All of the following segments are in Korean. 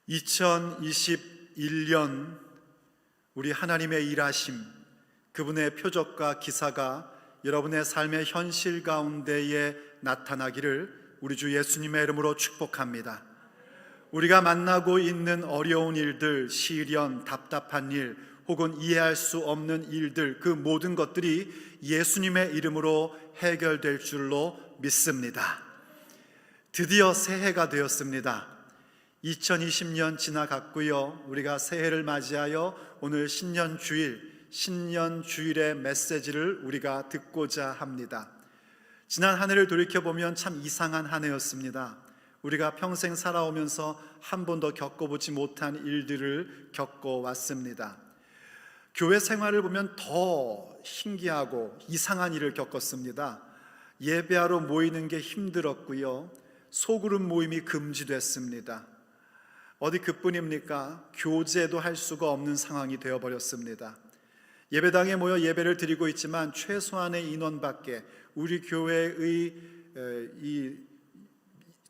2021년 우리 하나님의 일하심, 그분의 표적과 기사가 여러분의 삶의 현실 가운데에 나타나기를 우리 주 예수님의 이름으로 축복합니다. 우리가 만나고 있는 어려운 일들, 시련, 답답한 일, 혹은 이해할 수 없는 일들, 그 모든 것들이 예수님의 이름으로 해결될 줄로 믿습니다. 드디어 새해가 되었습니다. 2020년 지나갔고요. 우리가 새해를 맞이하여 오늘 신년주일의 메시지를 우리가 듣고자 합니다. 지난 한 해를 돌이켜보면 참 이상한 한 해였습니다. 우리가 평생 살아오면서 한 번도 겪어보지 못한 일들을 겪어왔습니다. 교회 생활을 보면 더 신기하고 이상한 일을 겪었습니다. 예배하러 모이는 게 힘들었고요. 소그룹 모임이 금지됐습니다. 어디 그뿐입니까? 교제도 할 수가 없는 상황이 되어버렸습니다. 예배당에 모여 예배를 드리고 있지만 최소한의 인원밖에, 우리 교회의 이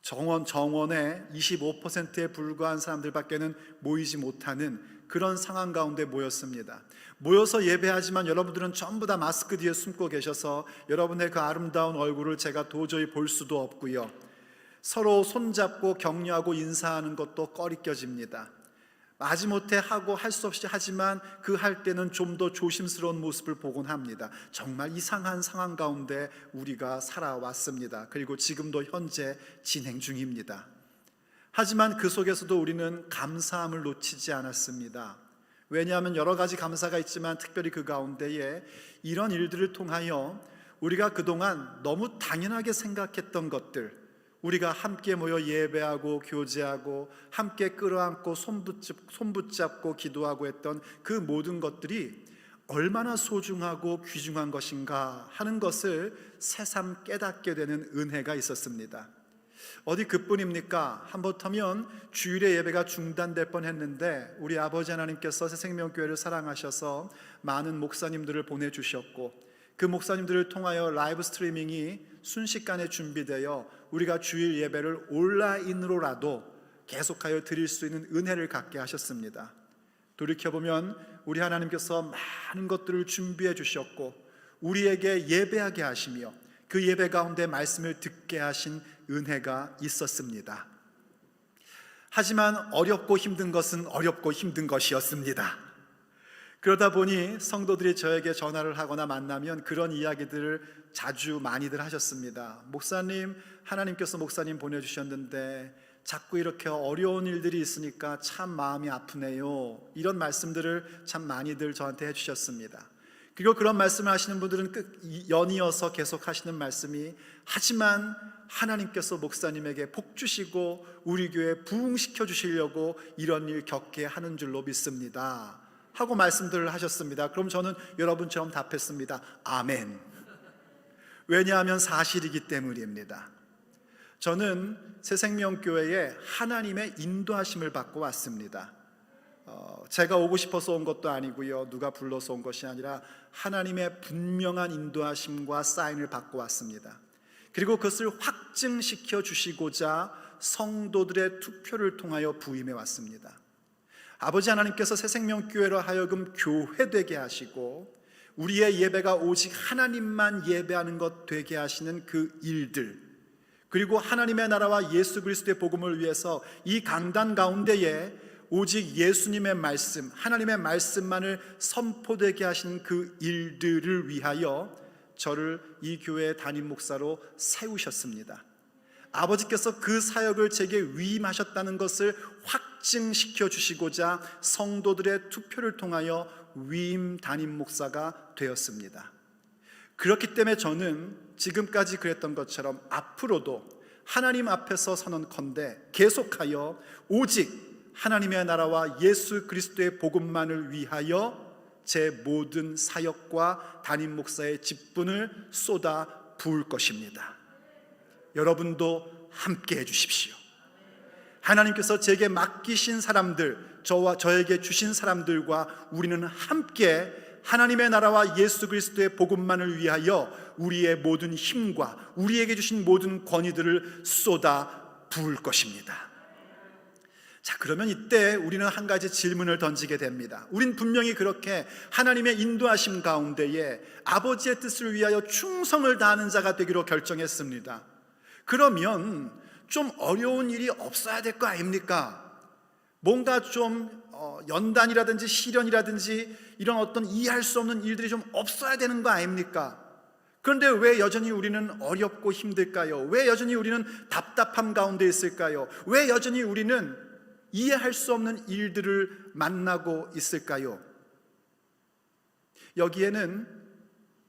정원의 25%에 불과한 사람들밖에는 모이지 못하는 그런 상황 가운데 모였습니다. 모여서 예배하지만 여러분들은 전부 다 마스크 뒤에 숨고 계셔서 여러분의 그 아름다운 얼굴을 제가 도저히 볼 수도 없고요. 서로 손잡고 격려하고 인사하는 것도 꺼리껴집니다. 마지못해 하고 할 수 없이 하지만 그 할 때는 좀 더 조심스러운 모습을 보곤 합니다. 정말 이상한 상황 가운데 우리가 살아왔습니다. 그리고 지금도 현재 진행 중입니다. 하지만 그 속에서도 우리는 감사함을 놓치지 않았습니다. 왜냐하면 여러 가지 감사가 있지만 특별히 그 가운데에 이런 일들을 통하여 우리가 그동안 너무 당연하게 생각했던 것들, 우리가 함께 모여 예배하고 교제하고 함께 끌어안고 손붙잡고 기도하고 했던 그 모든 것들이 얼마나 소중하고 귀중한 것인가 하는 것을 새삼 깨닫게 되는 은혜가 있었습니다. 어디 그뿐입니까? 한번터면 주일에 예배가 중단될 뻔했는데 우리 아버지 하나님께서 새생명교회를 사랑하셔서 많은 목사님들을 보내주셨고, 그 목사님들을 통하여 라이브 스트리밍이 순식간에 준비되어 우리가 주일 예배를 온라인으로라도 계속하여 드릴 수 있는 은혜를 갖게 하셨습니다. 돌이켜보면 우리 하나님께서 많은 것들을 준비해 주셨고 우리에게 예배하게 하시며 그 예배 가운데 말씀을 듣게 하신 은혜가 있었습니다. 하지만 어렵고 힘든 것은 어렵고 힘든 것이었습니다. 그러다 보니 성도들이 저에게 전화를 하거나 만나면 그런 이야기들을 자주 많이들 하셨습니다. 목사님, 하나님께서 목사님 보내주셨는데 자꾸 이렇게 어려운 일들이 있으니까 참 마음이 아프네요. 이런 말씀들을 참 많이들 저한테 해주셨습니다. 그리고 그런 말씀을 하시는 분들은 연이어서 계속 하시는 말씀이, 하지만 하나님께서 목사님에게 복 주시고 우리 교회 부흥시켜 주시려고 이런 일 겪게 하는 줄로 믿습니다 하고 말씀들을 하셨습니다. 그럼 저는 여러분처럼 답했습니다. 아멘. 왜냐하면 사실이기 때문입니다. 저는 새생명교회에 하나님의 인도하심을 받고 왔습니다. 제가 오고 싶어서 온 것도 아니고요, 누가 불러서 온 것이 아니라 하나님의 분명한 인도하심과 사인을 받고 왔습니다. 그리고 그것을 확증시켜 주시고자 성도들의 투표를 통하여 부임해 왔습니다. 아버지 하나님께서 새생명교회로 하여금 교회되게 하시고 우리의 예배가 오직 하나님만 예배하는 것 되게 하시는 그 일들, 그리고 하나님의 나라와 예수 그리스도의 복음을 위해서 이 강단 가운데에 오직 예수님의 말씀, 하나님의 말씀만을 선포되게 하시는 그 일들을 위하여 저를 이 교회의 담임 목사로 세우셨습니다. 아버지께서 그 사역을 제게 위임하셨다는 것을 확증시켜 주시고자 성도들의 투표를 통하여 위임 담임 목사가 되었습니다. 그렇기 때문에 저는 지금까지 그랬던 것처럼 앞으로도 하나님 앞에서 선언컨대 계속하여 오직 하나님의 나라와 예수 그리스도의 복음만을 위하여 제 모든 사역과 담임 목사의 직분을 쏟아 부을 것입니다. 여러분도 함께 해주십시오. 하나님께서 제게 맡기신 사람들, 저에게 주신 사람들과 우리는 함께 하나님의 나라와 예수 그리스도의 복음만을 위하여 우리의 모든 힘과 우리에게 주신 모든 권위들을 쏟아 부을 것입니다. 자, 그러면 이때 우리는 한 가지 질문을 던지게 됩니다. 우린 분명히 그렇게 하나님의 인도하심 가운데에 아버지의 뜻을 위하여 충성을 다하는 자가 되기로 결정했습니다. 그러면 좀 어려운 일이 없어야 될 거 아닙니까? 뭔가 좀 연단이라든지 시련이라든지 이런 어떤 이해할 수 없는 일들이 좀 없어야 되는 거 아닙니까? 그런데 왜 여전히 우리는 어렵고 힘들까요? 왜 여전히 우리는 답답함 가운데 있을까요? 왜 여전히 우리는 이해할 수 없는 일들을 만나고 있을까요? 여기에는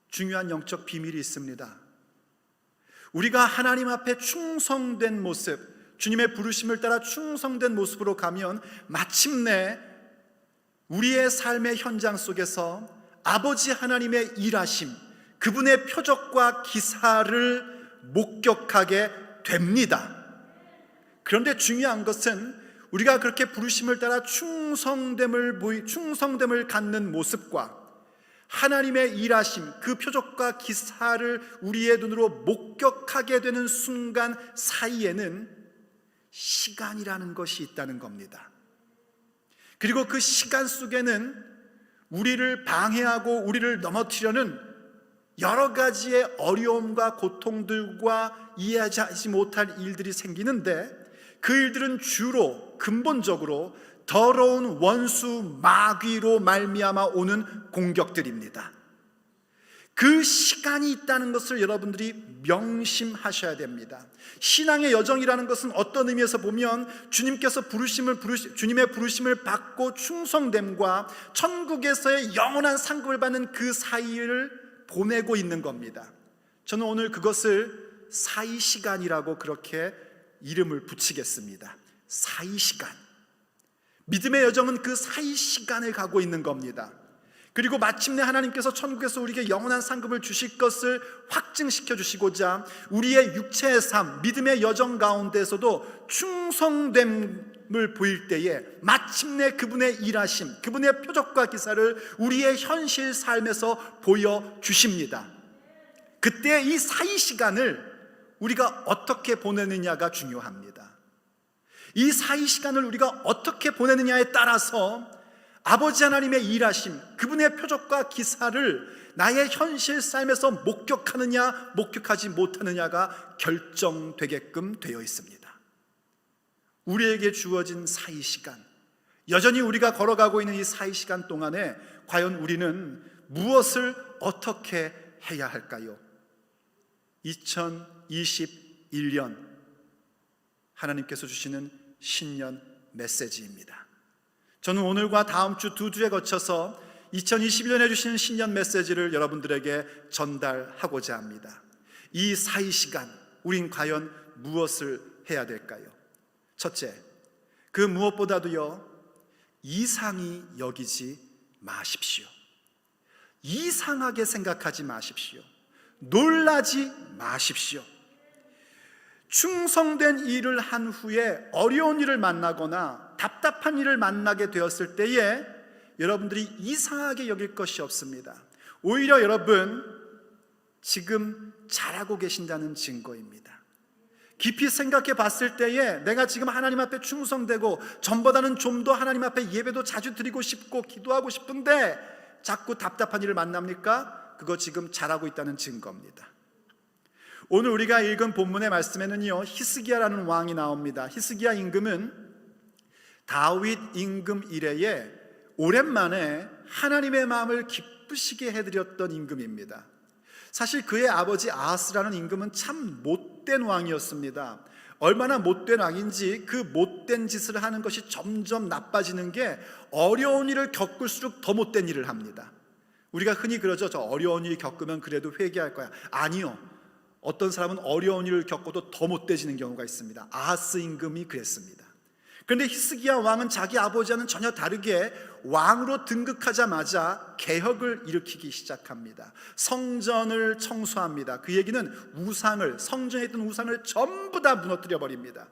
중요한 영적 비밀이 있습니다. 우리가 하나님 앞에 충성된 모습, 주님의 부르심을 따라 충성된 모습으로 가면 마침내 우리의 삶의 현장 속에서 아버지 하나님의 일하심, 그분의 표적과 기사를 목격하게 됩니다. 그런데 중요한 것은 우리가 그렇게 부르심을 따라 충성됨을 갖는 모습과 하나님의 일하심, 그 표적과 기사를 우리의 눈으로 목격하게 되는 순간 사이에는 시간이라는 것이 있다는 겁니다. 그리고 그 시간 속에는 우리를 방해하고 우리를 넘어뜨리려는 여러 가지의 어려움과 고통들과 이해하지 못할 일들이 생기는데, 그 일들은 주로 근본적으로 더러운 원수 마귀로 말미암아 오는 공격들입니다. 그 시간이 있다는 것을 여러분들이 명심하셔야 됩니다. 신앙의 여정이라는 것은 어떤 의미에서 보면 주님의 부르심을 받고 충성됨과 천국에서의 영원한 상급을 받는 그 사이를 보내고 있는 겁니다. 저는 오늘 그것을 사이시간이라고 그렇게 이름을 붙이겠습니다. 사이시간. 믿음의 여정은 그 사이시간을 가고 있는 겁니다. 그리고 마침내 하나님께서 천국에서 우리에게 영원한 상급을 주실 것을 확증시켜 주시고자 우리의 육체의 삶, 믿음의 여정 가운데서도 충성됨을 보일 때에 마침내 그분의 일하심, 그분의 표적과 기사를 우리의 현실 삶에서 보여주십니다. 그때 이 사이시간을 우리가 어떻게 보내느냐가 중요합니다. 이 사이시간을 우리가 어떻게 보내느냐에 따라서 아버지 하나님의 일하심, 그분의 표적과 기사를 나의 현실 삶에서 목격하느냐 목격하지 못하느냐가 결정되게끔 되어 있습니다. 우리에게 주어진 사이시간, 여전히 우리가 걸어가고 있는 이 사이시간 동안에 과연 우리는 무엇을 어떻게 해야 할까요? 2021년 하나님께서 주시는 신년 메시지입니다. 저는 오늘과 다음 주 2주에 거쳐서 2021년에 주시는 신년 메시지를 여러분들에게 전달하고자 합니다. 이 사이시간 우린 과연 무엇을 해야 될까요? 첫째, 그 무엇보다도요, 이상히 여기지 마십시오. 이상하게 생각하지 마십시오. 놀라지 마십시오. 충성된 일을 한 후에 어려운 일을 만나거나 답답한 일을 만나게 되었을 때에 여러분들이 이상하게 여길 것이 없습니다. 오히려 여러분 지금 잘하고 계신다는 증거입니다. 깊이 생각해 봤을 때에 내가 지금 하나님 앞에 충성되고 전보다는 좀 더 하나님 앞에 예배도 자주 드리고 싶고 기도하고 싶은데 자꾸 답답한 일을 만납니까? 그거 지금 잘하고 있다는 증거입니다. 오늘 우리가 읽은 본문의 말씀에는요, 히스기야라는 왕이 나옵니다. 히스기야 임금은 다윗 임금 이래에 오랜만에 하나님의 마음을 기쁘시게 해드렸던 임금입니다. 사실 그의 아버지 아하스라는 임금은 참 못된 왕이었습니다. 얼마나 못된 왕인지 그 못된 짓을 하는 것이 점점 나빠지는 게 어려운 일을 겪을수록 더 못된 일을 합니다. 우리가 흔히 그러죠. 저 어려운 일 겪으면 그래도 회개할 거야. 아니요. 어떤 사람은 어려운 일을 겪어도 더 못돼지는 경우가 있습니다. 아하스 임금이 그랬습니다. 그런데 히스기야 왕은 자기 아버지와는 전혀 다르게 왕으로 등극하자마자 개혁을 일으키기 시작합니다. 성전을 청소합니다. 그 얘기는 성전에 있던 우상을 전부 다 무너뜨려 버립니다.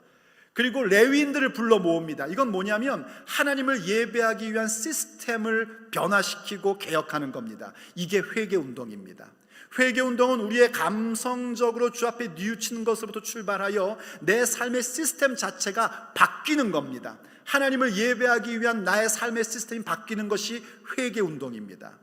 그리고 레위인들을 불러 모읍니다. 이건 뭐냐면 하나님을 예배하기 위한 시스템을 변화시키고 개혁하는 겁니다. 이게 회개 운동입니다. 회개운동은 우리의 감성적으로 주 앞에 뉘우치는 것으로부터 출발하여 내 삶의 시스템 자체가 바뀌는 겁니다. 하나님을 예배하기 위한 나의 삶의 시스템이 바뀌는 것이 회개운동입니다.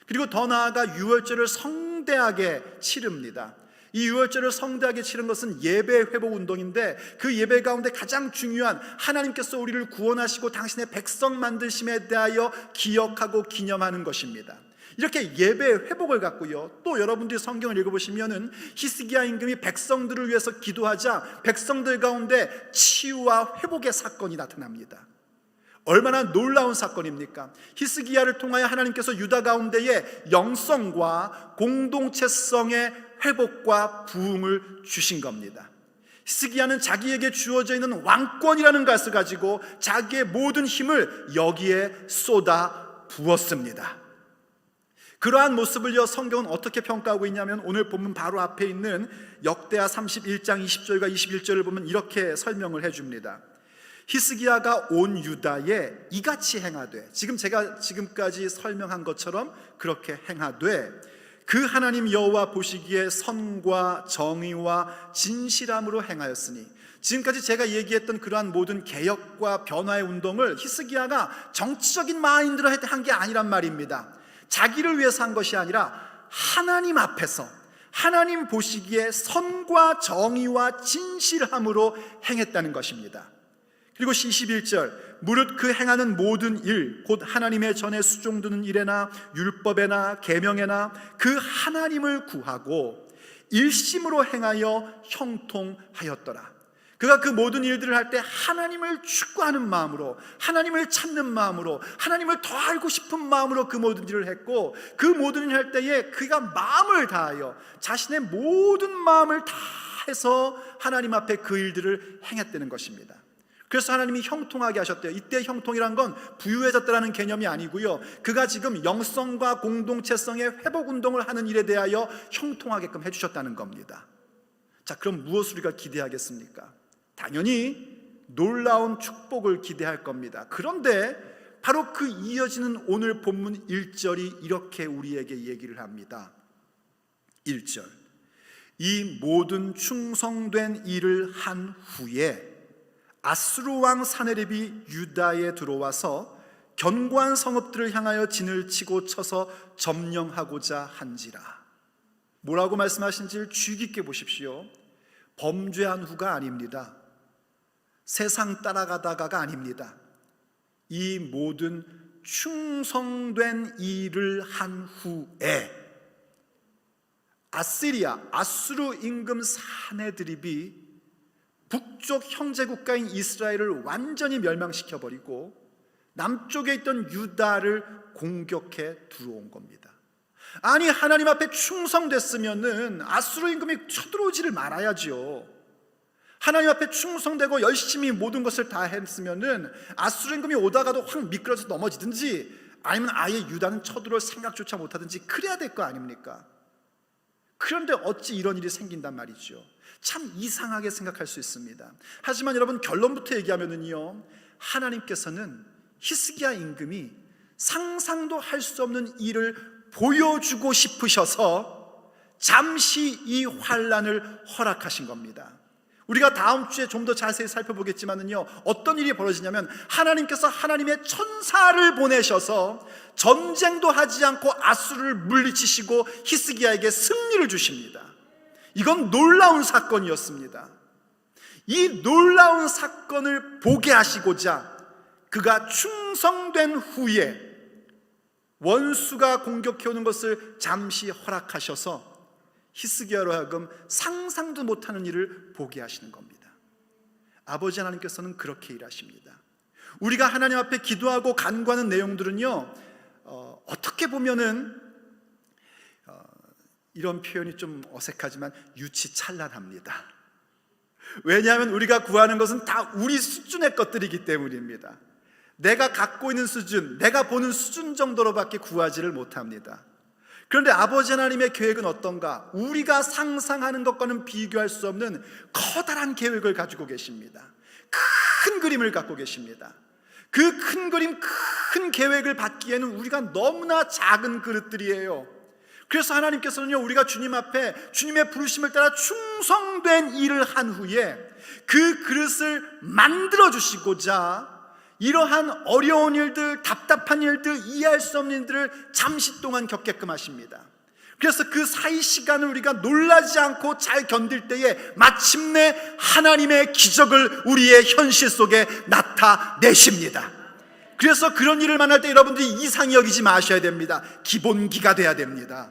그리고 더 나아가 유월절을 성대하게 치릅니다. 이 유월절을 성대하게 치른 것은 예배 회복 운동인데, 그 예배 가운데 가장 중요한 하나님께서 우리를 구원하시고 당신의 백성 만드심에 대하여 기억하고 기념하는 것입니다. 이렇게 예배 회복을 갖고요, 또 여러분들이 성경을 읽어보시면은 히스기야 임금이 백성들을 위해서 기도하자 백성들 가운데 치유와 회복의 사건이 나타납니다. 얼마나 놀라운 사건입니까? 히스기야를 통하여 하나님께서 유다 가운데에 영성과 공동체성의 회복과 부흥을 주신 겁니다. 히스기야는 자기에게 주어져 있는 왕권이라는 것을 가지고 자기의 모든 힘을 여기에 쏟아 부었습니다. 그러한 모습을요, 성경은 어떻게 평가하고 있냐면, 오늘 본문 바로 앞에 있는 역대하 31장 20절과 21절을 보면 이렇게 설명을 해줍니다. 히스기야가 온 유다에 이같이 행하되, 제가 지금까지 설명한 것처럼 그렇게 행하되, 그 하나님 여호와 보시기에 선과 정의와 진실함으로 행하였으니, 지금까지 제가 얘기했던 그러한 모든 개혁과 변화의 운동을 히스기야가 정치적인 마인드로 한 게 아니란 말입니다. 자기를 위해서 한 것이 아니라 하나님 앞에서 하나님 보시기에 선과 정의와 진실함으로 행했다는 것입니다. 그리고 21절, 무릇 그 행하는 모든 일, 곧 하나님의 전에 수종드는 일에나 율법에나 계명에나 그 하나님을 구하고 일심으로 행하여 형통하였더라. 그가 그 모든 일들을 할 때 하나님을 축구하는 마음으로, 하나님을 찾는 마음으로, 하나님을 더 알고 싶은 마음으로 그 모든 일을 했고, 그 모든 일을 할 때에 그가 마음을 다하여 자신의 모든 마음을 다해서 하나님 앞에 그 일들을 행했다는 것입니다. 그래서 하나님이 형통하게 하셨대요. 이때 형통이란 건 부유해졌다는 개념이 아니고요, 그가 지금 영성과 공동체성의 회복 운동을 하는 일에 대하여 형통하게끔 해주셨다는 겁니다. 자, 그럼 무엇을 우리가 기대하겠습니까? 당연히 놀라운 축복을 기대할 겁니다. 그런데 바로 그 이어지는 오늘 본문 1절이 이렇게 우리에게 얘기를 합니다. 1절, 이 모든 충성된 일을 한 후에 아수르 왕 사네립이 유다에 들어와서 견고한 성읍들을 향하여 진을 치고 쳐서 점령하고자 한지라. 뭐라고 말씀하신지를 주의 깊게 보십시오. 범죄한 후가 아닙니다. 세상 따라가다가가 아닙니다. 이 모든 충성된 일을 한 후에 아수르 임금 사네드립이 북쪽 형제국가인 이스라엘을 완전히 멸망시켜버리고 남쪽에 있던 유다를 공격해 들어온 겁니다. 아니, 하나님 앞에 충성됐으면은 아수르 임금이 쳐들어오지를 말아야죠. 하나님 앞에 충성되고 열심히 모든 것을 다 했으면은 아수르 임금이 오다가도 확 미끄러져서 넘어지든지, 아니면 아예 유다는 쳐들어올 생각조차 못하든지 그래야 될 거 아닙니까? 그런데 어찌 이런 일이 생긴단 말이죠. 참 이상하게 생각할 수 있습니다. 하지만 여러분, 결론부터 얘기하면은요, 하나님께서는 히스기야 임금이 상상도 할 수 없는 일을 보여주고 싶으셔서 잠시 이 환난을 허락하신 겁니다. 우리가 다음 주에 좀 더 자세히 살펴보겠지만은요, 어떤 일이 벌어지냐면 하나님께서 하나님의 천사를 보내셔서 전쟁도 하지 않고 아수르를 물리치시고 히스기야에게 승리를 주십니다. 이건 놀라운 사건이었습니다. 이 놀라운 사건을 보게 하시고자 그가 충성된 후에 원수가 공격해오는 것을 잠시 허락하셔서 히스기야로 하여금 상상도 못하는 일을 보게 하시는 겁니다. 아버지 하나님께서는 그렇게 일하십니다. 우리가 하나님 앞에 기도하고 간구하는 내용들은요, 어떻게 보면은 이런 표현이 좀 어색하지만 유치찬란합니다. 왜냐하면 우리가 구하는 것은 다 우리 수준의 것들이기 때문입니다. 내가 갖고 있는 수준, 내가 보는 수준 정도로밖에 구하지를 못합니다. 그런데 아버지 하나님의 계획은 어떤가? 우리가 상상하는 것과는 비교할 수 없는 커다란 계획을 가지고 계십니다. 큰 그림을 갖고 계십니다. 그 큰 그림, 큰 계획을 받기에는 우리가 너무나 작은 그릇들이에요. 그래서 하나님께서는요, 우리가 주님 앞에 주님의 부르심을 따라 충성된 일을 한 후에 그 그릇을 만들어 주시고자 이러한 어려운 일들, 답답한 일들, 이해할 수 없는 일들을 잠시 동안 겪게끔 하십니다. 그래서 그 사이 시간을 우리가 놀라지 않고 잘 견딜 때에 마침내 하나님의 기적을 우리의 현실 속에 나타내십니다. 그래서 그런 일을 만날 때 여러분들이 이상히 여기지 마셔야 됩니다. 기본기가 돼야 됩니다.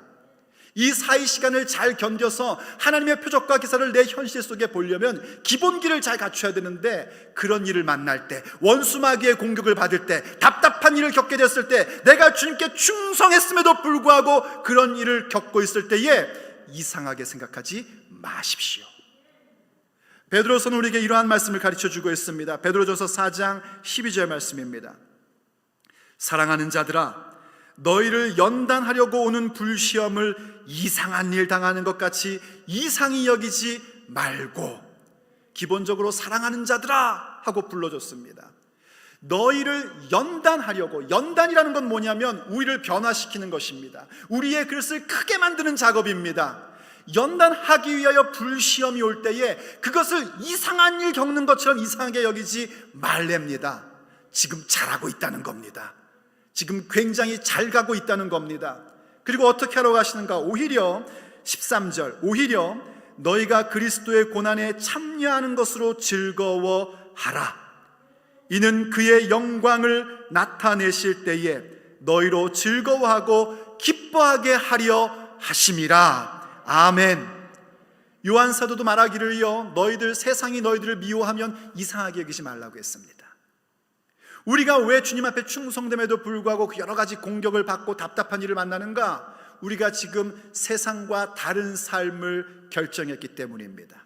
이 사이 시간을 잘 견뎌서 하나님의 표적과 기사를 내 현실 속에 보려면 기본기를 잘 갖춰야 되는데, 그런 일을 만날 때, 원수마귀의 공격을 받을 때, 답답한 일을 겪게 됐을 때, 내가 주님께 충성했음에도 불구하고 그런 일을 겪고 있을 때에 이상하게 생각하지 마십시오. 베드로서는 우리에게 이러한 말씀을 가르쳐주고 있습니다. 베드로전서 4장 12절 말씀입니다. 사랑하는 자들아, 너희를 연단하려고 오는 불시험을 이상한 일 당하는 것 같이 이상히 여기지 말고, 기본적으로 사랑하는 자들아 하고 불러줬습니다. 너희를 연단하려고, 연단이라는 건 뭐냐면 우리를 변화시키는 것입니다. 우리의 그릇을 크게 만드는 작업입니다. 연단하기 위하여 불시험이 올 때에 그것을 이상한 일 겪는 것처럼 이상하게 여기지 말랍니다. 지금 잘하고 있다는 겁니다. 지금 굉장히 잘 가고 있다는 겁니다. 그리고 어떻게 하러 가시는가? 오히려 13절, 오히려 너희가 그리스도의 고난에 참여하는 것으로 즐거워하라. 이는 그의 영광을 나타내실 때에 너희로 즐거워하고 기뻐하게 하려 하심이라. 아멘. 요한 사도도 말하기를요, 너희들 세상이 너희들을 미워하면 이상하게 여기지 말라고 했습니다. 우리가 왜 주님 앞에 충성됨에도 불구하고 그 여러 가지 공격을 받고 답답한 일을 만나는가? 우리가 지금 세상과 다른 삶을 결정했기 때문입니다.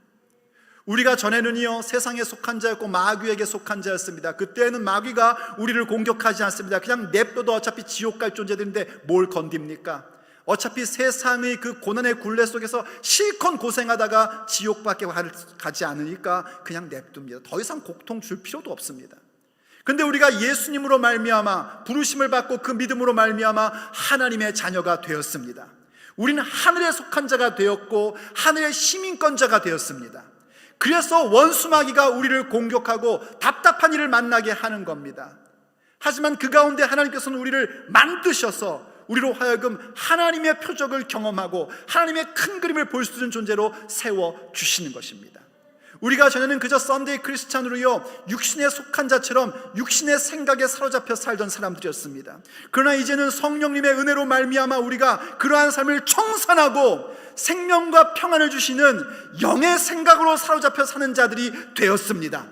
우리가 전에는요, 세상에 속한 자였고 마귀에게 속한 자였습니다. 그때는 마귀가 우리를 공격하지 않습니다. 그냥 냅둬도 어차피 지옥 갈 존재들인데 뭘 건딥니까? 어차피 세상의 그 고난의 굴레 속에서 실컷 고생하다가 지옥밖에 가지 않으니까 그냥 냅둡니다. 더 이상 고통 줄 필요도 없습니다. 근데 우리가 예수님으로 말미암아 부르심을 받고 그 믿음으로 말미암아 하나님의 자녀가 되었습니다. 우리는 하늘에 속한 자가 되었고 하늘의 시민권자가 되었습니다. 그래서 원수마귀가 우리를 공격하고 답답한 일을 만나게 하는 겁니다. 하지만 그 가운데 하나님께서는 우리를 만드셔서 우리로 하여금 하나님의 표적을 경험하고 하나님의 큰 그림을 볼 수 있는 존재로 세워주시는 것입니다. 우리가 전에는 그저 썬데이 크리스찬으로요, 육신에 속한 자처럼 육신의 생각에 사로잡혀 살던 사람들이었습니다. 그러나 이제는 성령님의 은혜로 말미암아 우리가 그러한 삶을 청산하고 생명과 평안을 주시는 영의 생각으로 사로잡혀 사는 자들이 되었습니다.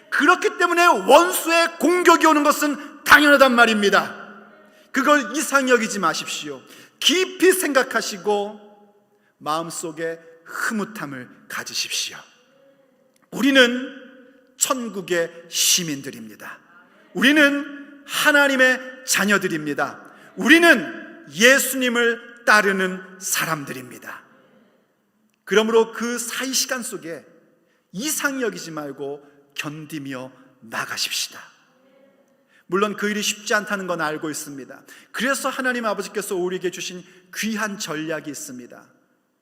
그렇기 때문에 원수의 공격이 오는 것은 당연하단 말입니다. 그걸 이상히 여기지 마십시오. 깊이 생각하시고 마음속에 흐뭇함을 가지십시오. 우리는 천국의 시민들입니다. 우리는 하나님의 자녀들입니다. 우리는 예수님을 따르는 사람들입니다. 그러므로 그 사이 시간 속에 이상히 여기지 말고 견디며 나가십시다. 물론 그 일이 쉽지 않다는 건 알고 있습니다. 그래서 하나님 아버지께서 우리에게 주신 귀한 전략이 있습니다.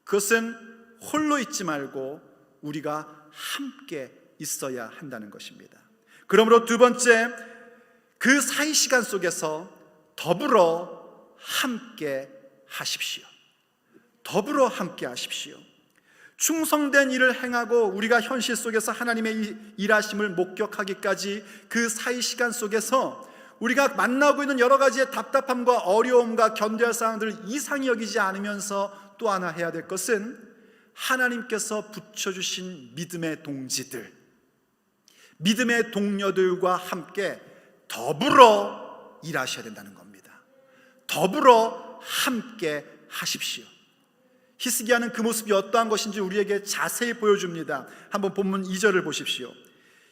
그것은 홀로 있지 말고 우리가 함께 있어야 한다는 것입니다. 그러므로 두 번째, 그 사이 시간 속에서 더불어 함께 하십시오. 더불어 함께 하십시오. 충성된 일을 행하고 우리가 현실 속에서 하나님의 일하심을 목격하기까지 그 사이 시간 속에서 우리가 만나고 있는 여러 가지의 답답함과 어려움과 견뎌야 할 상황들을 이상히 여기지 않으면서 또 하나 해야 될 것은 하나님께서 붙여주신 믿음의 동지들, 믿음의 동료들과 함께 더불어 일하셔야 된다는 겁니다. 더불어 함께 하십시오. 히스기야는 그 모습이 어떠한 것인지 우리에게 자세히 보여줍니다. 한번 본문 2절을 보십시오.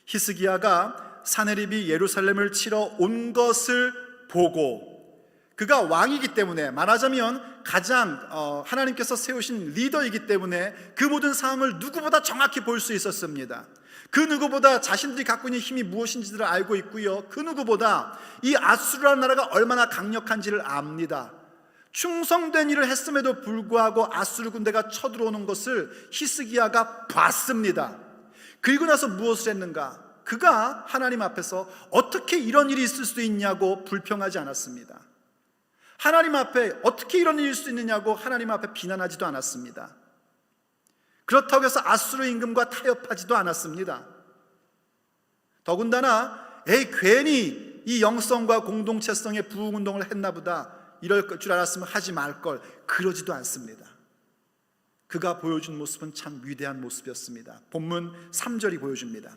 히스기야가 사네립이 예루살렘을 치러 온 것을 보고, 그가 왕이기 때문에, 말하자면 가장 하나님께서 세우신 리더이기 때문에 그 모든 상황을 누구보다 정확히 볼 수 있었습니다. 그 누구보다 자신들이 갖고 있는 힘이 무엇인지를 알고 있고요, 그 누구보다 이 아수르라는 나라가 얼마나 강력한지를 압니다. 충성된 일을 했음에도 불구하고 아수르 군대가 쳐들어오는 것을 히스기야가 봤습니다. 그리고 나서 무엇을 했는가? 그가 하나님 앞에서 어떻게 이런 일이 있을 수 있냐고 불평하지 않았습니다. 하나님 앞에 어떻게 이런 일이 있을 수 있느냐고 하나님 앞에 비난하지도 않았습니다. 그렇다고 해서 아수르 임금과 타협하지도 않았습니다. 더군다나 괜히 이 영성과 공동체성의 부흥운동을 했나 보다, 이럴 줄 알았으면 하지 말걸, 그러지도 않습니다. 그가 보여준 모습은 참 위대한 모습이었습니다. 본문 3절이 보여줍니다.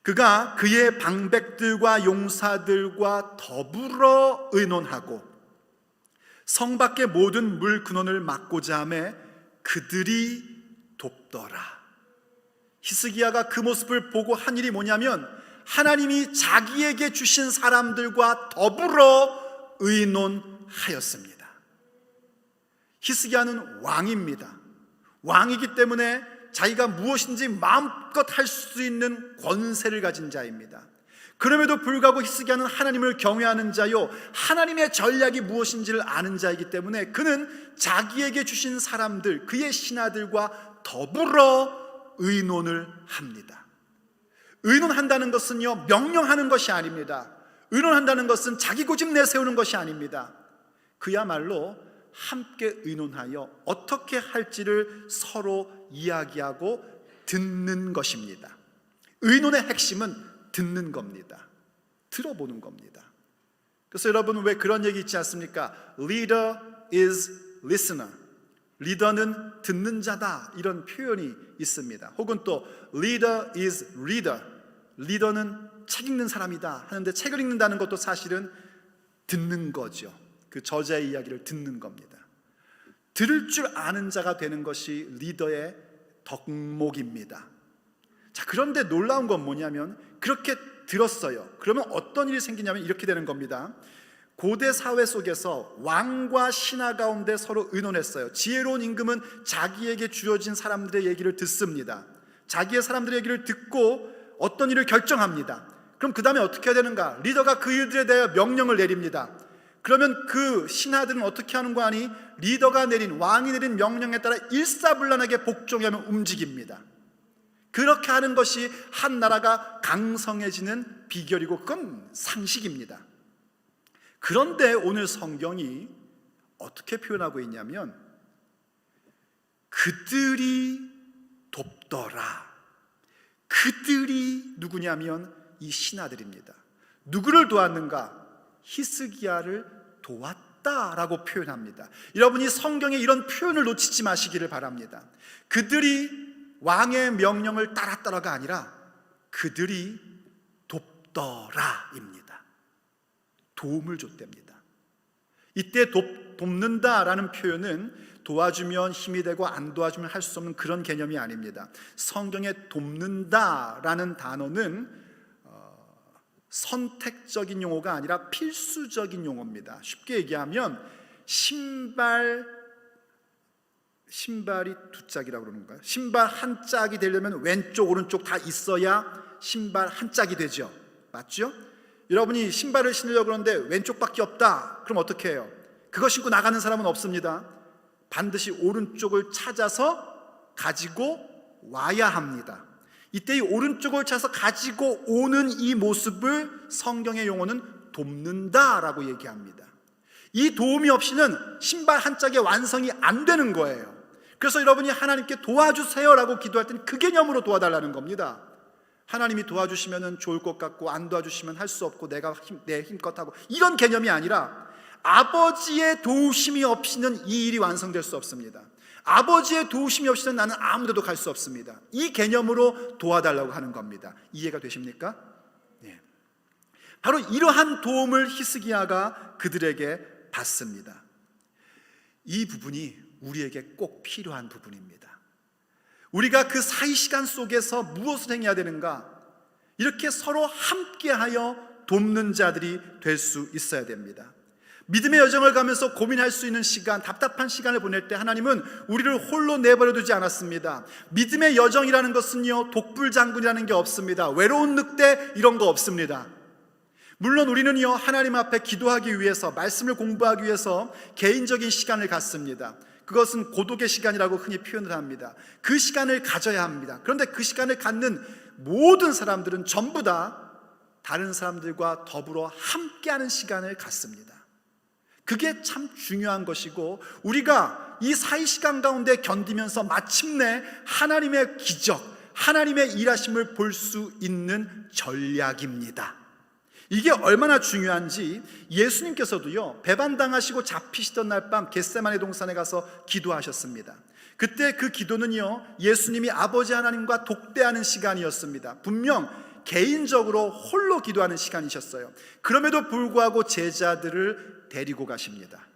그가 그의 방백들과 용사들과 더불어 의논하고 성 밖의 모든 물 근원을 막고자 하매 그들이 돕더라. 히스기야가 그 모습을 보고 한 일이 뭐냐면 하나님이 자기에게 주신 사람들과 더불어 의논하였습니다. 히스기야는 왕입니다. 왕이기 때문에 자기가 무엇인지 마음껏 할 수 있는 권세를 가진 자입니다. 그럼에도 불구하고 히스기야는 하나님을 경외하는 자요, 하나님의 전략이 무엇인지를 아는 자이기 때문에 그는 자기에게 주신 사람들, 그의 신하들과 더불어 의논을 합니다. 의논한다는 것은요, 명령하는 것이 아닙니다. 의논한다는 것은 자기 고집 내세우는 것이 아닙니다. 그야말로 함께 의논하여 어떻게 할지를 서로 이야기하고 듣는 것입니다. 의논의 핵심은 듣는 겁니다. 들어보는 겁니다. 그래서 여러분, 왜 그런 얘기 있지 않습니까? Leader is listener. 리더는 듣는 자다, 이런 표현이 있습니다. 혹은 또 Leader is reader. 리더는 책 읽는 사람이다 하는데, 책을 읽는다는 것도 사실은 듣는 거죠. 그 저자의 이야기를 듣는 겁니다. 들을 줄 아는 자가 되는 것이 리더의 덕목입니다. 자, 그런데 놀라운 건 뭐냐면 그렇게 들었어요. 그러면 어떤 일이 생기냐면 이렇게 되는 겁니다. 고대 사회 속에서 왕과 신하 가운데 서로 의논했어요. 지혜로운 임금은 자기에게 주어진 사람들의 얘기를 듣습니다. 자기의 사람들의 얘기를 듣고 어떤 일을 결정합니다. 그럼 그 다음에 어떻게 해야 되는가? 리더가 그 일들에 대해 명령을 내립니다. 그러면 그 신하들은 어떻게 하는 거 아니? 리더가 내린, 왕이 내린 명령에 따라 일사불란하게 복종하며 움직입니다. 그렇게 하는 것이 한 나라가 강성해지는 비결이고 그건 상식입니다. 그런데 오늘 성경이 어떻게 표현하고 있냐면 그들이 돕더라. 그들이 누구냐면 이 신하들입니다. 누구를 도왔는가? 히스기야를 도왔다라고 표현합니다. 여러분이 성경에 이런 표현을 놓치지 마시기를 바랍니다. 그들이 왕의 명령을 따랐더라가 아니라 그들이 돕더라입니다. 도움을 줬답니다. 이때 돕는다라는 표현은 도와주면 힘이 되고 안 도와주면 할 수 없는 그런 개념이 아닙니다. 성경에 돕는다라는 단어는 선택적인 용어가 아니라 필수적인 용어입니다. 쉽게 얘기하면 신발이 두 짝이라고 그러는 건가요? 신발 한 짝이 되려면 왼쪽 오른쪽 다 있어야 신발 한 짝이 되죠. 맞죠? 여러분이 신발을 신으려고 그러는데 왼쪽밖에 없다. 그럼 어떻게 해요? 그거 신고 나가는 사람은 없습니다. 반드시 오른쪽을 찾아서 가지고 와야 합니다. 이때 이 오른쪽을 찾아서 가지고 오는 이 모습을 성경의 용어는 돕는다라고 얘기합니다. 이 도움이 없이는 신발 한 짝의 완성이 안 되는 거예요. 그래서 여러분이 하나님께 도와주세요라고 기도할 때는 그 개념으로 도와달라는 겁니다. 하나님이 도와주시면 좋을 것 같고 안 도와주시면 할 수 없고 내 힘껏 하고 이런 개념이 아니라 아버지의 도우심이 없이는 이 일이 완성될 수 없습니다. 아버지의 도우심이 없이는 나는 아무 데도 갈 수 없습니다. 이 개념으로 도와달라고 하는 겁니다. 이해가 되십니까? 네. 바로 이러한 도움을 히스기야가 그들에게 받습니다. 이 부분이 우리에게 꼭 필요한 부분입니다. 우리가 그 사이 시간 속에서 무엇을 행해야 되는가? 이렇게 서로 함께하여 돕는 자들이 될 수 있어야 됩니다. 믿음의 여정을 가면서 고민할 수 있는 시간, 답답한 시간을 보낼 때 하나님은 우리를 홀로 내버려 두지 않았습니다. 믿음의 여정이라는 것은요, 독불장군이라는 게 없습니다. 외로운 늑대 이런 거 없습니다. 물론 우리는요, 하나님 앞에 기도하기 위해서, 말씀을 공부하기 위해서 개인적인 시간을 갖습니다. 그것은 고독의 시간이라고 흔히 표현을 합니다. 그 시간을 가져야 합니다. 그런데 그 시간을 갖는 모든 사람들은 전부 다 다른 사람들과 더불어 함께하는 시간을 갖습니다. 그게 참 중요한 것이고, 우리가 이 사이 시간 가운데 견디면서 마침내 하나님의 기적, 하나님의 일하심을 볼 수 있는 전략입니다. 이게 얼마나 중요한지 예수님께서도요, 배반당하시고 잡히시던 날 밤 겟세마네 동산에 가서 기도하셨습니다. 그때 그 기도는요, 예수님이 아버지 하나님과 독대하는 시간이었습니다. 분명 개인적으로 홀로 기도하는 시간이셨어요. 그럼에도 불구하고 제자들을 데리고 가십니다.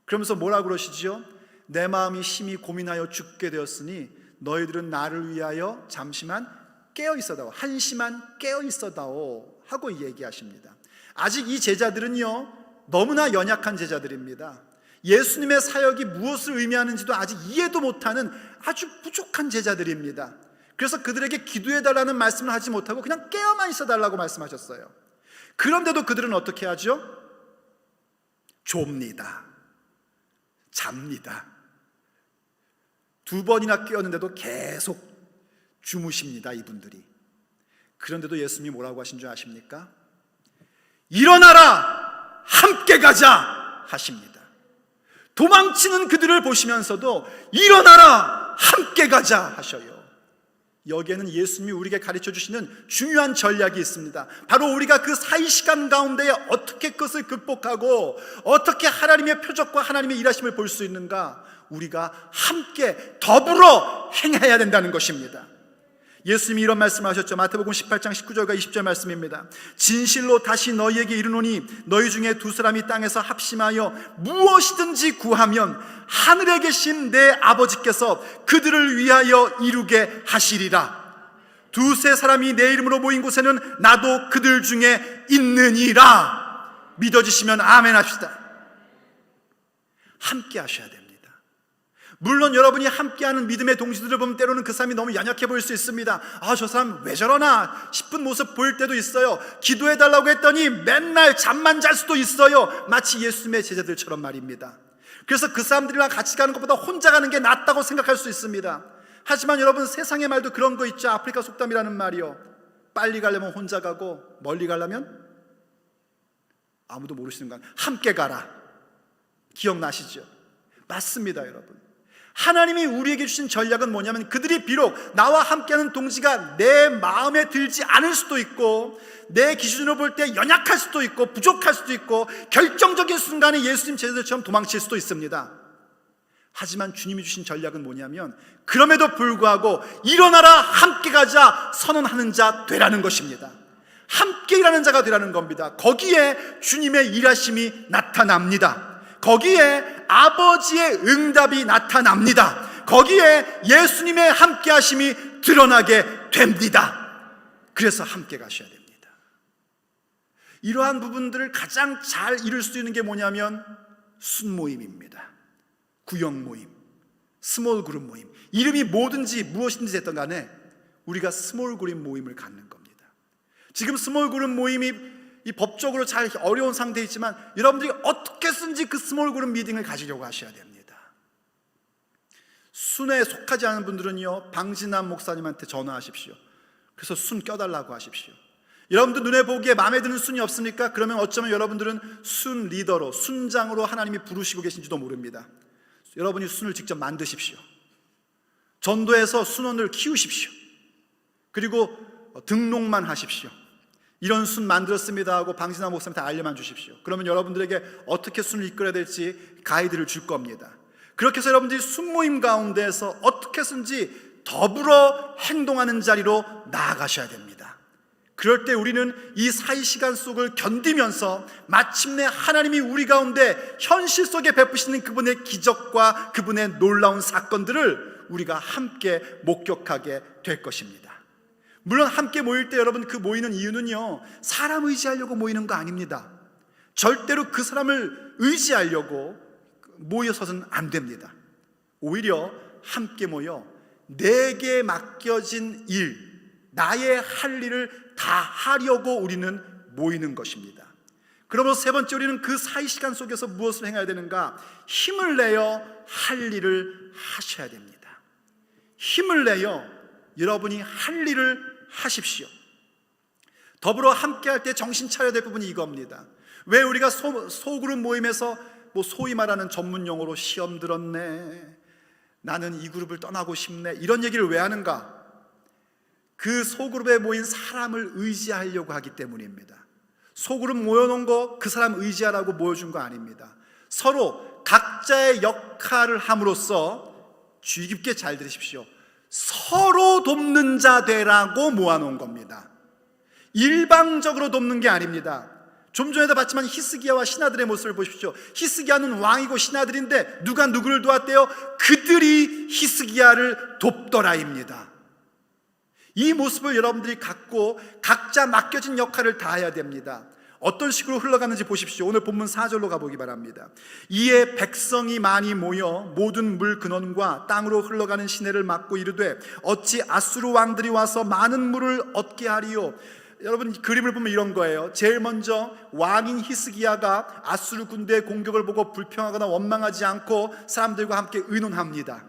그러면서 뭐라고 그러시죠? 내 마음이 심히 고민하여 죽게 되었으니 너희들은 나를 위하여 잠시만 깨어 있어다오, 한시만 깨어 있어다오 하고 얘기하십니다. 아직 이 제자들은요, 너무나 연약한 제자들입니다. 예수님의 사역이 무엇을 의미하는지도 아직 이해도 못하는 아주 부족한 제자들입니다. 그래서 그들에게 기도해달라는 말씀을 하지 못하고 그냥 깨어만 있어달라고 말씀하셨어요. 그런데도 그들은 어떻게 하죠? 좁니다. 잡니다. 2번이나 깨었는데도 계속 주무십니다, 이분들이. 그런데도 예수님이 뭐라고 하신 줄 아십니까? 일어나라, 함께 가자 하십니다. 도망치는 그들을 보시면서도 일어나라, 함께 가자 하셔요. 여기에는 예수님이 우리에게 가르쳐 주시는 중요한 전략이 있습니다. 바로 우리가 그 사이 시간 가운데 어떻게 그것을 극복하고 어떻게 하나님의 표적과 하나님의 일하심을 볼 수 있는가, 우리가 함께 더불어 행해야 된다는 것입니다. 예수님이 이런 말씀을 하셨죠. 마태복음 18장 19절과 20절 말씀입니다. 진실로 다시 너희에게 이르노니 너희 중에 2사람이 땅에서 합심하여 무엇이든지 구하면 하늘에 계신 내 아버지께서 그들을 위하여 이루게 하시리라. 2-3사람이 내 이름으로 모인 곳에는 나도 그들 중에 있느니라. 믿어지시면 아멘 합시다. 함께 하셔야 됩니다. 물론 여러분이 함께하는 믿음의 동지들을 보면 때로는 그 사람이 너무 연약해 보일 수 있습니다. 저 사람 왜 저러나 싶은 모습 보일 때도 있어요. 기도해달라고 했더니 맨날 잠만 잘 수도 있어요. 마치 예수님의 제자들처럼 말입니다. 그래서 그 사람들이랑 같이 가는 것보다 혼자 가는 게 낫다고 생각할 수 있습니다. 하지만 여러분, 세상의 말도 그런 거 있죠. 아프리카 속담이라는 말이요, 빨리 가려면 혼자 가고 멀리 가려면 아무도 모르시는 건 함께 가라. 기억나시죠? 맞습니다, 여러분. 하나님이 우리에게 주신 전략은 뭐냐면, 그들이 비록 나와 함께하는 동지가 내 마음에 들지 않을 수도 있고, 내 기준으로 볼 때 연약할 수도 있고 부족할 수도 있고, 결정적인 순간에 예수님 제자들처럼 도망칠 수도 있습니다. 하지만 주님이 주신 전략은 뭐냐면, 그럼에도 불구하고 일어나라, 함께 가자 선언하는 자 되라는 것입니다. 함께 일하는 자가 되라는 겁니다. 거기에 주님의 일하심이 나타납니다. 거기에 아버지의 응답이 나타납니다. 거기에 예수님의 함께하심이 드러나게 됩니다. 그래서 함께 가셔야 됩니다. 이러한 부분들을 가장 잘 이룰 수 있는 게 뭐냐면 순모임입니다. 구역 모임, 스몰 그룹 모임. 이름이 뭐든지 무엇인지 됐던 간에 우리가 스몰 그룹 모임을 갖는 겁니다. 지금 스몰 그룹 모임이 이 법적으로 잘 어려운 상태에 있지만 여러분들이 어떻게 쓴지 그 스몰 그룹 미팅을 가지려고 하셔야 됩니다. 순에 속하지 않은 분들은요, 방진남 목사님한테 전화하십시오. 그래서 순 껴달라고 하십시오. 여러분들 눈에 보기에 마음에 드는 순이 없습니까? 그러면 어쩌면 여러분들은 순 리더로, 순장으로 하나님이 부르시고 계신지도 모릅니다. 여러분이 순을 직접 만드십시오. 전도해서 순원을 키우십시오. 그리고 등록만 하십시오. 이런 순 만들었습니다 하고 방진남 목사님한테 알려만 주십시오. 그러면 여러분들에게 어떻게 순을 이끌어야 될지 가이드를 줄 겁니다. 그렇게 해서 여러분들이 순모임 가운데에서 어떻게 해서든지 더불어 행동하는 자리로 나아가셔야 됩니다. 그럴 때 우리는 이 사이 시간 속을 견디면서 마침내 하나님이 우리 가운데 현실 속에 베푸시는 그분의 기적과 그분의 놀라운 사건들을 우리가 함께 목격하게 될 것입니다. 물론 함께 모일 때 여러분, 그 모이는 이유는요, 사람 의지하려고 모이는 거 아닙니다. 절대로 그 사람을 의지하려고 모여서는 안 됩니다. 오히려 함께 모여 내게 맡겨진 일, 나의 할 일을 다 하려고 우리는 모이는 것입니다. 그러므로 세 번째, 우리는 그 사이 시간 속에서 무엇을 행해야 되는가? 힘을 내어 할 일을 하셔야 됩니다. 힘을 내어 여러분이 할 일을 하십시오. 더불어 함께 할 때 정신 차려야 될 부분이 이겁니다. 왜 우리가 소그룹 모임에서 소위 말하는 전문 용어로 시험 들었네, 나는 이 그룹을 떠나고 싶네, 이런 얘기를 왜 하는가? 그 소그룹에 모인 사람을 의지하려고 하기 때문입니다. 소그룹 모여놓은 거 그 사람 의지하라고 모여준 거 아닙니다. 서로 각자의 역할을 함으로써, 주의 깊게 잘 들으십시오, 서로 돕는 자 되라고 모아놓은 겁니다. 일방적으로 돕는 게 아닙니다. 좀 전에도 봤지만 히스기야와 신하들의 모습을 보십시오. 히스기야는 왕이고 신하들인데 누가 누구를 도왔대요? 그들이 히스기야를 돕더라입니다. 이 모습을 여러분들이 갖고 각자 맡겨진 역할을 다해야 됩니다. 어떤 식으로 흘러가는지 보십시오. 오늘 본문 4절로 가보기 바랍니다. 이에 백성이 많이 모여 모든 물 근원과 땅으로 흘러가는 시내를 막고 이르되 어찌 아수르 왕들이 와서 많은 물을 얻게 하리요. 여러분, 그림을 보면 이런 거예요. 제일 먼저 왕인 히스기야가 아수르 군대의 공격을 보고 불평하거나 원망하지 않고 사람들과 함께 의논합니다.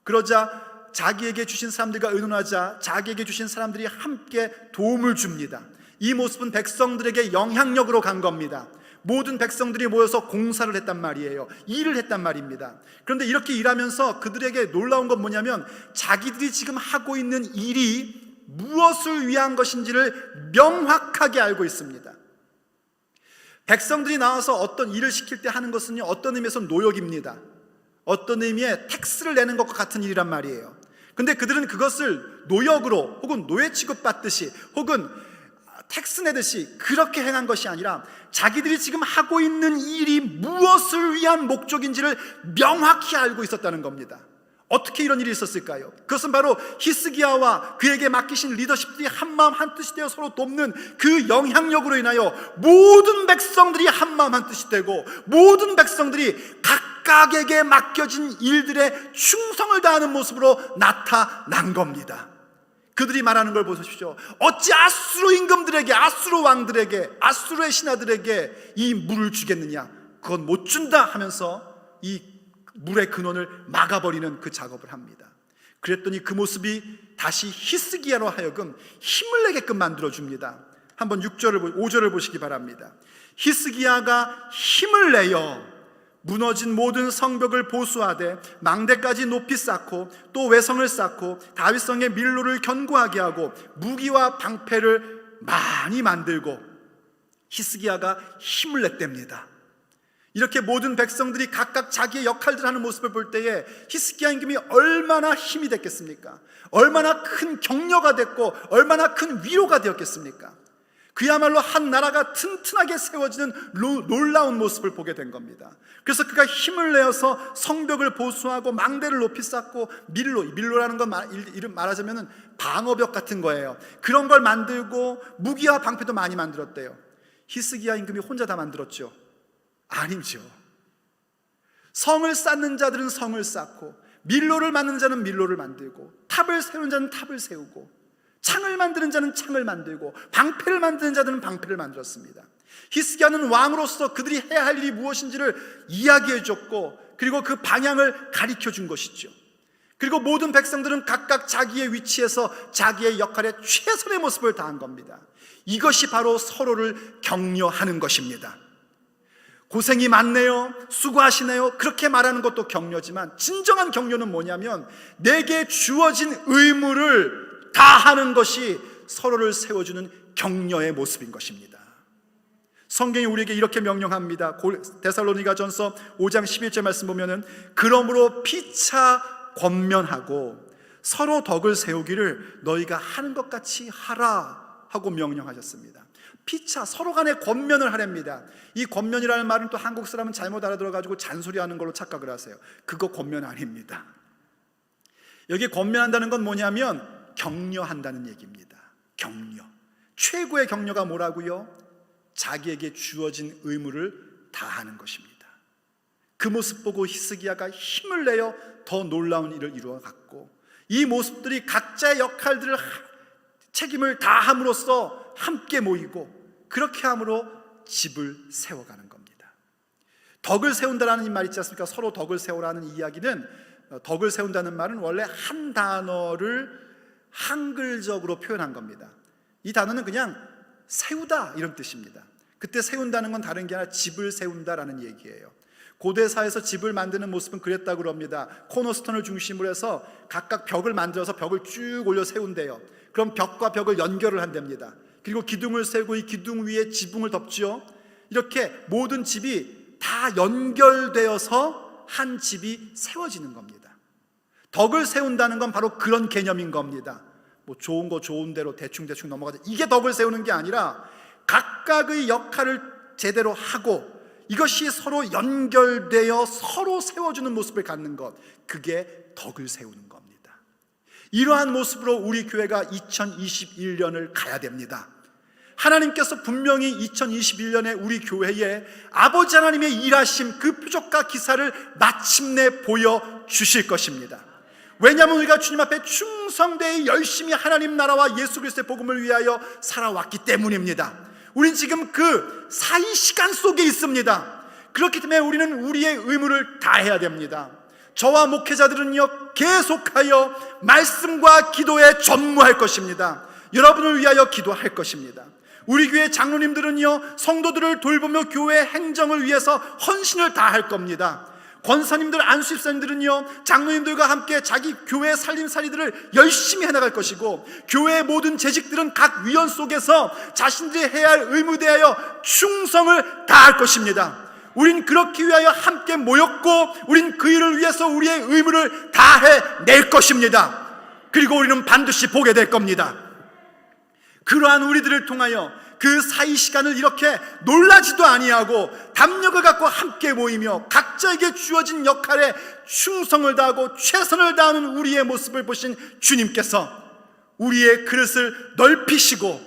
그러자 자기에게 주신 사람들과 의논하자 자기에게 주신 사람들이 함께 도움을 줍니다. 이 모습은 백성들에게 영향력으로 간 겁니다. 모든 백성들이 모여서 공사를 했단 말이에요. 일을 했단 말입니다. 그런데 이렇게 일하면서 그들에게 놀라운 건 뭐냐면, 자기들이 지금 하고 있는 일이 무엇을 위한 것인지를 명확하게 알고 있습니다. 백성들이 나와서 어떤 일을 시킬 때 하는 것은 어떤 의미에서 노역입니다. 어떤 의미의 텍스를 내는 것과 같은 일이란 말이에요. 근데 그들은 그것을 노역으로 혹은 노예 취급받듯이 혹은 텍스 내듯이 그렇게 행한 것이 아니라 자기들이 지금 하고 있는 일이 무엇을 위한 목적인지를 명확히 알고 있었다는 겁니다. 어떻게 이런 일이 있었을까요? 그것은 바로 히스기야와 그에게 맡기신 리더십들이 한마음 한뜻이 되어 서로 돕는 그 영향력으로 인하여 모든 백성들이 한마음 한뜻이 되고 모든 백성들이 각각에게 맡겨진 일들에 충성을 다하는 모습으로 나타난 겁니다. 그들이 말하는 걸 보십시오. 어찌 아수르 임금들에게, 아수르 왕들에게, 아수르의 신하들에게 이 물을 주겠느냐? 그건 못 준다 하면서 이 물의 근원을 막아버리는 그 작업을 합니다. 그랬더니 그 모습이 다시 히스기야로 하여금 힘을 내게끔 만들어줍니다. 한번 5절을 보시기 바랍니다. 히스기야가 힘을 내어 무너진 모든 성벽을 보수하되 망대까지 높이 쌓고 또 외성을 쌓고 다윗성의 밀로를 견고하게 하고 무기와 방패를 많이 만들고, 히스기야가 힘을 냈답니다. 이렇게 모든 백성들이 각각 자기의 역할들을 하는 모습을 볼 때에 히스기야 임금이 얼마나 힘이 됐겠습니까? 얼마나 큰 격려가 됐고 얼마나 큰 위로가 되었겠습니까? 그야말로 한 나라가 튼튼하게 세워지는 놀라운 모습을 보게 된 겁니다. 그래서 그가 힘을 내어서 성벽을 보수하고 망대를 높이 쌓고 밀로라는 건 말하자면 방어벽 같은 거예요. 그런 걸 만들고 무기와 방패도 많이 만들었대요. 히스기야 임금이 혼자 다 만들었죠? 아니죠. 성을 쌓는 자들은 성을 쌓고 밀로를 만드는 자는 밀로를 만들고 탑을 세우는 자는 탑을 세우고 창을 만드는 자는 창을 만들고 방패를 만드는 자들은 방패를 만들었습니다. 히스기야는 왕으로서 그들이 해야 할 일이 무엇인지를 이야기해 줬고 그리고 그 방향을 가르쳐 준 것이죠. 그리고 모든 백성들은 각각 자기의 위치에서 자기의 역할에 최선의 모습을 다한 겁니다. 이것이 바로 서로를 격려하는 것입니다. 고생이 많네요, 수고하시네요, 그렇게 말하는 것도 격려지만 진정한 격려는 뭐냐면 내게 주어진 의무를 다하는 것이 서로를 세워주는 격려의 모습인 것입니다. 성경이 우리에게 이렇게 명령합니다. 데살로니가전서 5장 11절 말씀 보면은 그러므로 피차 권면하고 서로 덕을 세우기를 너희가 하는 것 같이 하라 하고 명령하셨습니다. 피차, 서로 간에 권면을 하랍니다. 이 권면이라는 말은 또 한국 사람은 잘못 알아들어가지고 잔소리하는 걸로 착각을 하세요. 그거 권면 아닙니다. 여기 권면한다는 건 뭐냐면 격려한다는 얘기입니다. 격려. 최고의 격려가 뭐라고요? 자기에게 주어진 의무를 다하는 것입니다. 그 모습 보고 히스기야가 힘을 내어 더 놀라운 일을 이루어갔고, 이 모습들이 각자의 역할들을 책임을 다함으로써 함께 모이고 그렇게 함으로 집을 세워가는 겁니다. 덕을 세운다라는 말 있지 않습니까? 서로 덕을 세우라는 이야기는, 덕을 세운다는 말은 원래 한 단어를 한글적으로 표현한 겁니다. 이 단어는 그냥 세우다 이런 뜻입니다. 그때 세운다는 건 다른 게 아니라 집을 세운다라는 얘기예요. 고대사에서 집을 만드는 모습은 그랬다고 합니다. 코너스톤을 중심으로 해서 각각 벽을 만들어서 벽을 쭉 올려 세운대요. 그럼 벽과 벽을 연결을 한답니다. 그리고 기둥을 세우고 이 기둥 위에 지붕을 덮지요. 이렇게 모든 집이 다 연결되어서 한 집이 세워지는 겁니다. 덕을 세운다는 건 바로 그런 개념인 겁니다. 뭐 좋은 거 좋은 대로 대충 넘어가자, 이게 덕을 세우는 게 아니라 각각의 역할을 제대로 하고 이것이 서로 연결되어 서로 세워주는 모습을 갖는 것, 그게 덕을 세우는 겁니다. 이러한 모습으로 우리 교회가 2021년을 가야 됩니다. 하나님께서 분명히 2021년에 우리 교회에 아버지 하나님의 일하심, 그 표적과 기사를 마침내 보여주실 것입니다. 왜냐하면 우리가 주님 앞에 충성되이 열심히 하나님 나라와 예수 그리스도의 복음을 위하여 살아왔기 때문입니다. 우린 지금 그 사이 시간 속에 있습니다. 그렇기 때문에 우리는 우리의 의무를 다해야 됩니다. 저와 목회자들은요, 계속하여 말씀과 기도에 전무할 것입니다. 여러분을 위하여 기도할 것입니다. 우리 교회 장로님들은요, 성도들을 돌보며 교회 행정을 위해서 헌신을 다할 겁니다. 권사님들, 안수집사님들은요, 장로님들과 함께 자기 교회 살림살이들을 열심히 해나갈 것이고, 교회의 모든 재직들은 각 위원 속에서 자신들이 해야 할 의무에 대하여 충성을 다할 것입니다. 우린 그렇기 위하여 함께 모였고, 우린 그 일을 위해서 우리의 의무를 다해낼 것입니다. 그리고 우리는 반드시 보게 될 겁니다. 그러한 우리들을 통하여 그 사이 시간을 이렇게 놀라지도 아니하고 담력을 갖고 함께 모이며 각자에게 주어진 역할에 충성을 다하고 최선을 다하는 우리의 모습을 보신 주님께서 우리의 그릇을 넓히시고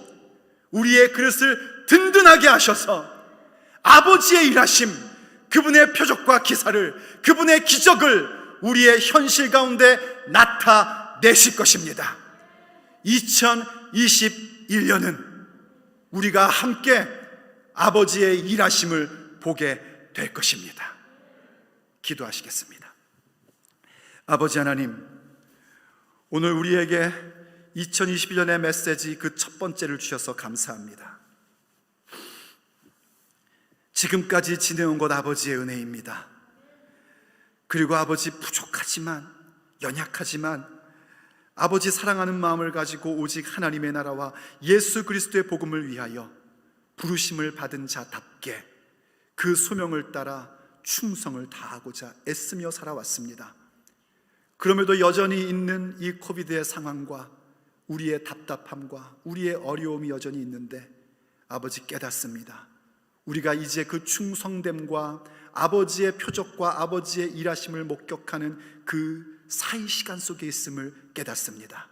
우리의 그릇을 든든하게 하셔서 아버지의 일하심, 그분의 표적과 기사를, 그분의 기적을 우리의 현실 가운데 나타내실 것입니다. 2021년은 우리가 함께 아버지의 일하심을 보게 될 것입니다. 기도하시겠습니다. 아버지 하나님, 오늘 우리에게 2021년의 메시지 그 첫 번째를 주셔서 감사합니다. 지금까지 지내온 것 아버지의 은혜입니다. 그리고 아버지, 부족하지만, 연약하지만 아버지 사랑하는 마음을 가지고 오직 하나님의 나라와 예수 그리스도의 복음을 위하여 부르심을 받은 자답게 그 소명을 따라 충성을 다하고자 애쓰며 살아왔습니다. 그럼에도 여전히 있는 이 코비드의 상황과 우리의 답답함과 우리의 어려움이 여전히 있는데 아버지, 깨닫습니다. 우리가 이제 그 충성됨과 아버지의 표적과 아버지의 일하심을 목격하는 그 사이 시간 속에 있음을 깨닫습니다.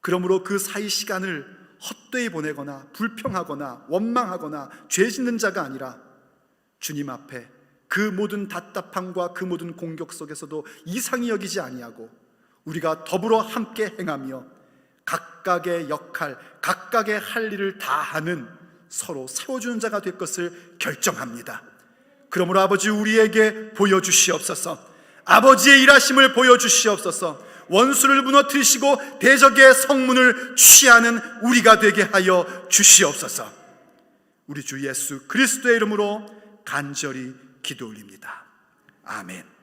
그러므로 그 사이 시간을 헛되이 보내거나 불평하거나 원망하거나 죄 짓는 자가 아니라 주님 앞에 그 모든 답답함과 그 모든 공격 속에서도 이상히 여기지 아니하고 우리가 더불어 함께 행하며 각각의 역할, 각각의 할 일을 다하는 서로 세워주는 자가 될 것을 결정합니다. 그러므로 아버지, 우리에게 보여주시옵소서. 아버지의 일하심을 보여주시옵소서. 원수를 무너뜨리시고 대적의 성문을 취하는 우리가 되게 하여 주시옵소서. 우리 주 예수 그리스도의 이름으로 간절히 기도 올립니다. 아멘.